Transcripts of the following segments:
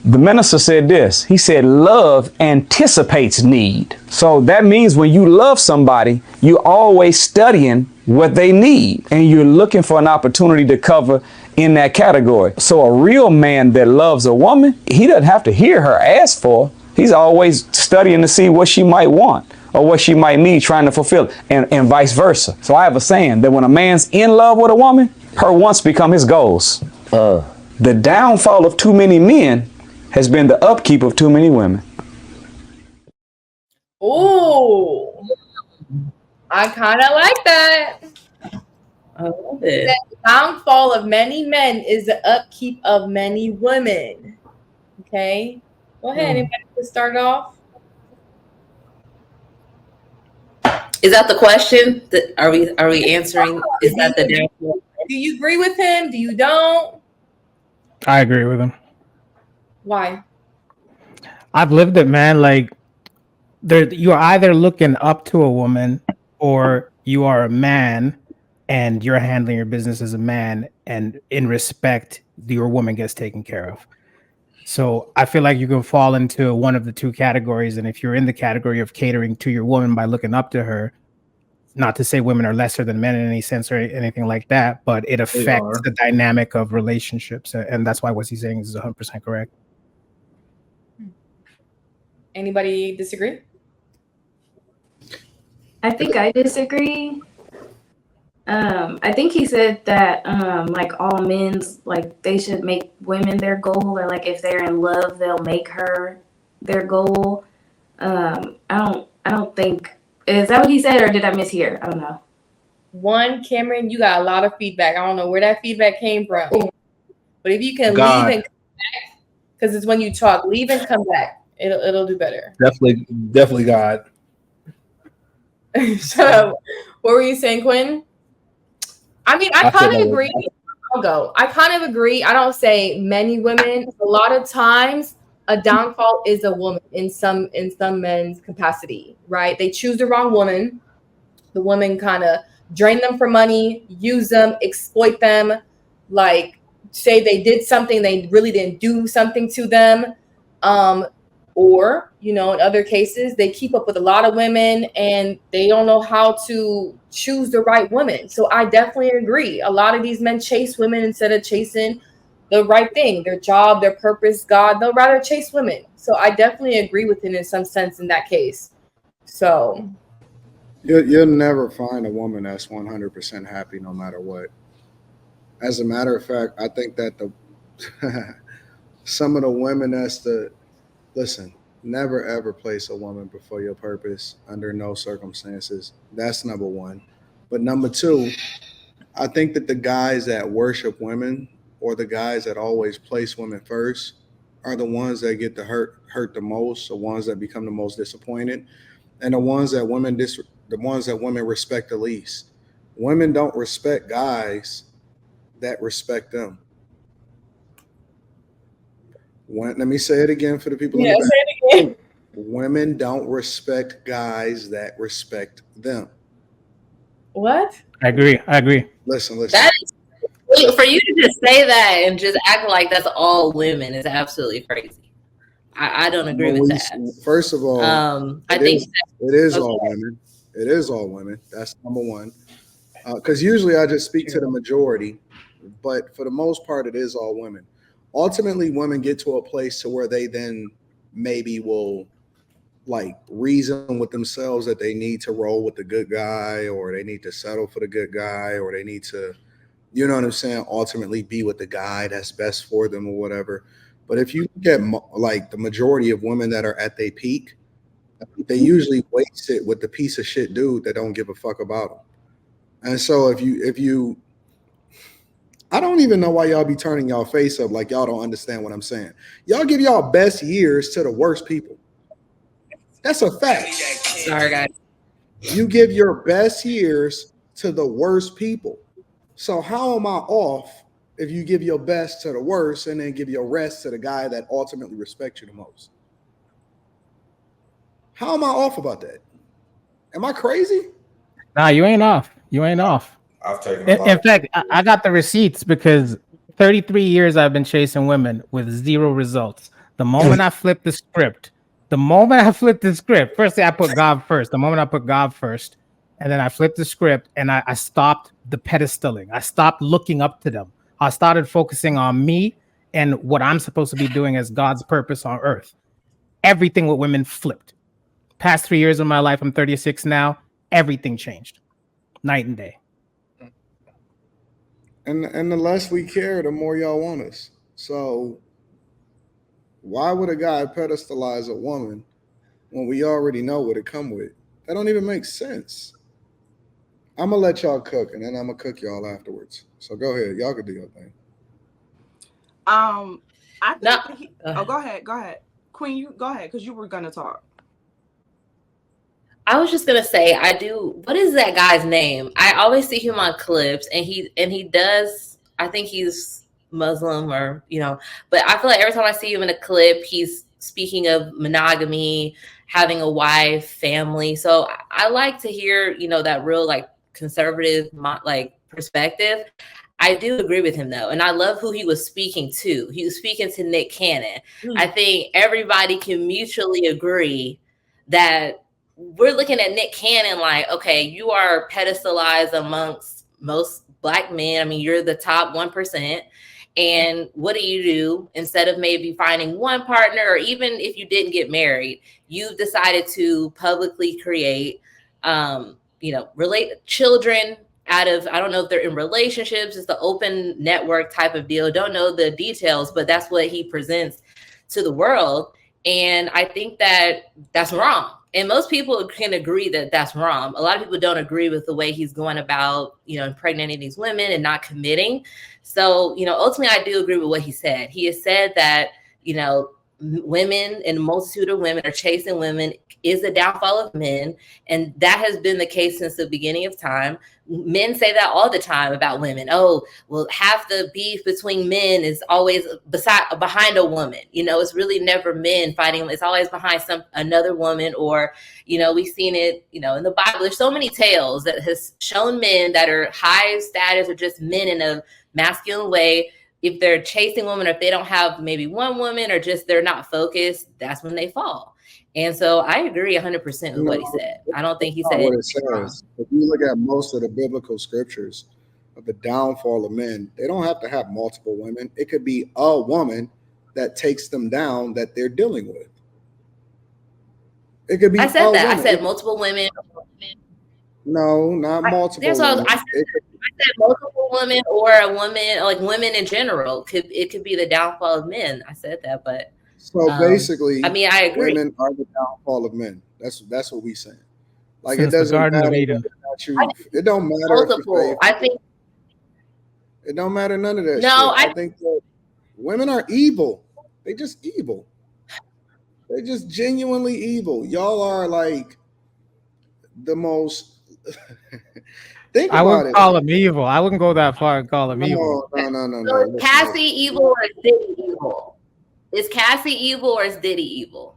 The minister said this. He said, love anticipates need. So that means when you love somebody, you're always studying what they need and you're looking for an opportunity to cover in that category. So a real man that loves a woman, he doesn't have to hear her ask for. He's always studying to see what she might want or what she might need, trying to fulfill it, and vice versa. So I have a saying that when a man's in love with a woman, her wants become his goals. The downfall of too many men has been the upkeep of too many women. Ooh, I kind of like that. I love it. The downfall of many men is the upkeep of many women. Okay, go ahead. Anybody to start off? Is that the question? Are we answering? Is that the downfall? Do you agree with him? Do you don't? I agree with him. Why? I've lived it, man. Like, you're either looking up to a woman or you are a man and you're handling your business as a man, and in respect, your woman gets taken care of. So I feel like you can fall into one of the two categories. And if you're in the category of catering to your woman by looking up to her, not to say women are lesser than men in any sense or anything like that, but it affects the dynamic of relationships. And that's why what he's saying is 100% correct. Anybody disagree? I think I disagree. I think he said that like all men's, like they should make women their goal, or like if they're in love, they'll make her their goal. I don't think, is that what he said, or did I mishear? I don't know. One, Cameron, you got a lot of feedback. I don't know where that feedback came from. But if you can leave and come back, because it's when you talk, leave and come back. It'll do better. Definitely God. So what were you saying, Quinn? I mean, I kind of agree. I'll go. I kind of agree. I don't say many women. A lot of times a downfall is a woman in some men's capacity, right? They choose the wrong woman. The woman kind of drain them for money, use them, exploit them, like say they did something, they really didn't do something to them. Or, you know, in other cases, they keep up with a lot of women and they don't know how to choose the right woman. So I definitely agree. A lot of these men chase women instead of chasing the right thing, their job, their purpose, God. They'll rather chase women. So I definitely agree with him in some sense in that case. So you'll never find a woman that's 100% happy no matter what. As a matter of fact, I think that some of the women listen, never ever place a woman before your purpose under no circumstances. That's number one. But number two, I think that the guys that worship women or the guys that always place women first are the ones that get to hurt the most, the ones that become the most disappointed, and the ones that women respect the least. Women don't respect guys that respect them. Let me say it again for the people in the back. say it again. Women don't respect guys that respect them. What? I agree. Listen. That is, for you to just say that and just act like that's all women is absolutely crazy. I don't agree with that. First of all, I think it is all women. It is all women. That's number one. Because usually I just speak to the majority, but for the most part, it is all women. Ultimately, women get to a place to where they then maybe will like reason with themselves that they need to roll with the good guy, or they need to settle for the good guy, or they need to, you know what I'm saying, ultimately be with the guy that's best for them or whatever. But if you look at like the majority of women that are at their peak, they usually waste it with the piece of shit dude that don't give a fuck about them. And so if you I don't even know why y'all be turning y'all face up like y'all don't understand what I'm saying. Y'all give y'all best years to the worst people. That's a fact. sorry, guys. You give your best years to the worst people. So how am I off if you give your best to the worst and then give your rest to the guy that ultimately respects you the most? How am I off about that? Am I crazy? Nah, you ain't off. I've taken In fact, I got the receipts because 33 years I've been chasing women with zero results. The moment I flipped the script, firstly I put God first. The moment I put God first, and then I flipped the script and I stopped the pedestaling. I stopped looking up to them. I started focusing on me and what I'm supposed to be doing as God's purpose on earth. Everything with women flipped. Past 3 years of my life, I'm 36 now. Everything changed, night and day. And the less we care, the more y'all want us. So why would a guy pedestalize a woman when we already know what it come with? That don't even make sense. I'm gonna let y'all cook, and then I'm gonna cook y'all afterwards. So go ahead, y'all can do your thing. I think go ahead, Queen. You go ahead because you were gonna talk. I was just gonna say, what is that guy's name? I always see him on clips, and he does. I think he's Muslim, or but I feel like every time I see him in a clip, he's speaking of monogamy, having a wife, family. So I like to hear that real like conservative like perspective. I do agree with him though, and I love who he was speaking to. He was speaking to Nick Cannon. I think everybody can mutually agree that we're looking at Nick Cannon like, okay, you are pedestalized amongst most Black men. I mean, you're the top 1%. And what do? Instead of maybe finding one partner, or even if you didn't get married, you've decided to publicly create, children out of, I don't know if they're in relationships. It's the open network type of deal. Don't know the details, but that's what he presents to the world. And I think that that's wrong. And most people can agree that that's wrong. A lot of people don't agree with the way he's going about, impregnating these women and not committing. So, ultimately, I do agree with what he said. He has said that, women and a multitude of women are chasing women is the downfall of men. And that has been the case since the beginning of time. Men say that all the time about women. Oh, well, half the beef between men is always behind a woman. It's really never men fighting. It's always behind another woman, or, we've seen it, in the Bible. There's so many tales that has shown men that are high status or just men in a masculine way. If they're chasing women, or if they don't have maybe one woman, or just they're not focused, that's when they fall. And so I agree 100% with what he said. I don't think he said what it says. If you look at most of the biblical scriptures of the downfall of men, they don't have to have multiple women. It could be a woman that takes them down that they're dealing with. It could be. I said that. Woman. I said multiple women. No, not multiple. I said multiple women, or a woman, like women in general. It could be the downfall of men. I said that, but so basically, I mean, I agree. Women are the downfall of men. That's what we saying. Like Since it doesn't matter. It don't matter. Multiple. I think it don't matter none of that. No, shit. I think that women are evil. They just evil. They're just genuinely evil. Y'all are like the most. Think about it. I wouldn't call them evil. I wouldn't go that far and call them evil. No. So is Cassie evil, or is Diddy evil? Is Cassie evil, or is Diddy evil?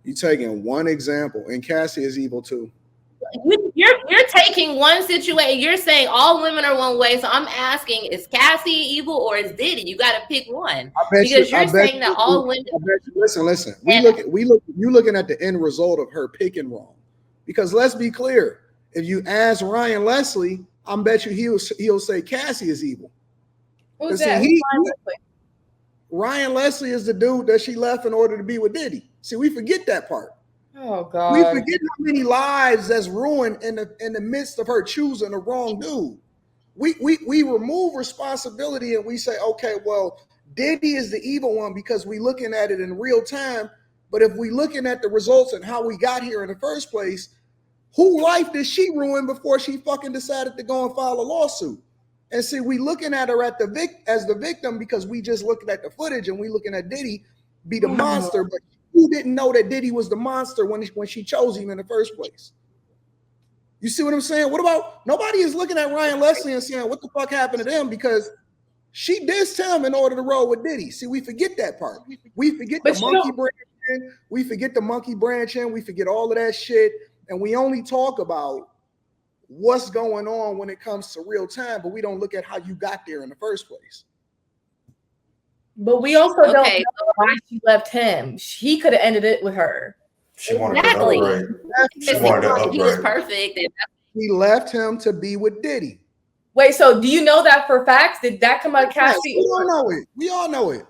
You're taking one example, and Cassie is evil too. You're taking one situation. You're saying all women are one way. So I'm asking, is Cassie evil, or is Diddy? You got to pick one. Because you're saying that all women. Listen. You looking at the end result of her picking wrong. Because let's be clear. If you ask Ryan Leslie, I bet you he'll say Cassie is evil. Who's that? Ryan Leslie is the dude that she left in order to be with Diddy. See, we forget that part. Oh God. We forget how many lives that's ruined in the midst of her choosing the wrong dude. We remove responsibility and we say, okay, well, Diddy is the evil one because we looking at it in real time. But if we looking at the results and how we got here in the first place, whose life did she ruin before she fucking decided to go and file a lawsuit? And see, we looking at her as the victim because we just looking at the footage and we looking at Diddy be the monster, but who didn't know that Diddy was the monster when she chose him in the first place? You see what I'm saying? What about nobody is looking at Ryan Leslie and saying, what the fuck happened to them? Because she dissed him in order to roll with Diddy. See, we forget that part. We forget the monkey branch in. We forget the monkey branch in. We forget all of that shit. And we only talk about what's going on when it comes to real time, but we don't look at how you got there in the first place. But we also don't Okay, know why she left him. He could have ended it with her. She wanted exactly. to upgrade. She It wanted to seemed like he was upgrade. perfect. And He left him to be with Diddy. Wait, so do you know that for facts? Did that come out of Cassie? We all know it. We all know it.